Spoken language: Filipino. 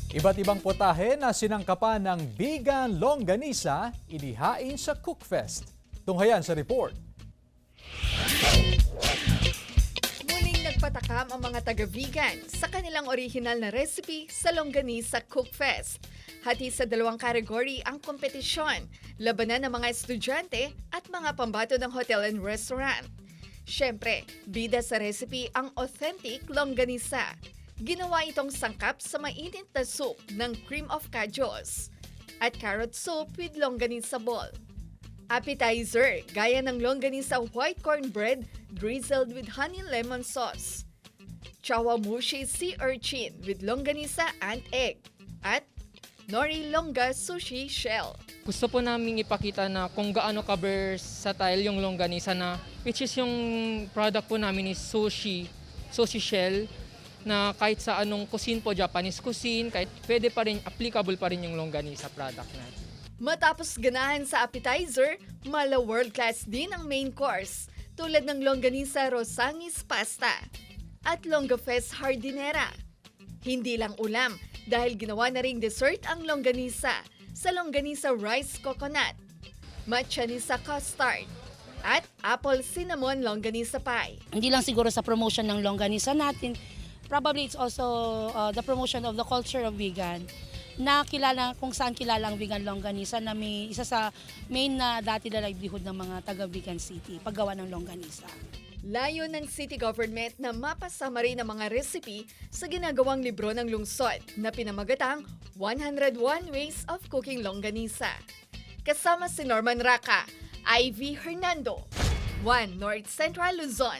Iba't ibang potahe na sinangkapan ng vegan longganisa inihain sa Cookfest. Tunghayan sa report. Muling nagpatakam ang mga taga-vegan sa kanilang orihinal na recipe sa longganisa Cookfest. Hati sa dalawang kategory ang kompetisyon, labanan ng mga estudyante at mga pambato ng hotel and restaurant. Siyempre, bida sa recipe ang authentic longganisa. Ginawa itong sangkap sa mainit na soup ng cream of kajos at carrot soup with longganisa ball. Appetizer, gaya ng longganisa white cornbread drizzled with honey lemon sauce. Chawamushi sea urchin with longganisa and egg. At nori longa sushi shell. Gusto po namin ipakita na kung gaano ka-versatile yung longganisa na which is yung product po namin is sushi shell na kahit sa anong cuisine po, Japanese cuisine, kahit pwede pa rin, applicable pa rin yung longganisa product natin. Matapos ganahan sa appetizer, mala world class din ang main course tulad ng longganisa rosangis pasta at longafest hardinera. Hindi lang ulam dahil ginawa na ring dessert ang longganisa sa longganisa rice coconut, matcha-nisa custard at apple cinnamon longganisa pie. Hindi lang siguro sa promotion ng longganisa natin, probably it's also the promotion of the culture of vegan na kilala kung saan kilala ang vegan longganisa na may isa sa main na dati na livelihood ng mga taga-vegan city, paggawa ng longganisa. Layo ng city government na mapasama rin ang mga recipe sa ginagawang libro ng lungsod na pinamagatang 101 Ways of Cooking Longganisa. Kasama si Norman Raca, Ivy Hernando, 1 North Central Luzon.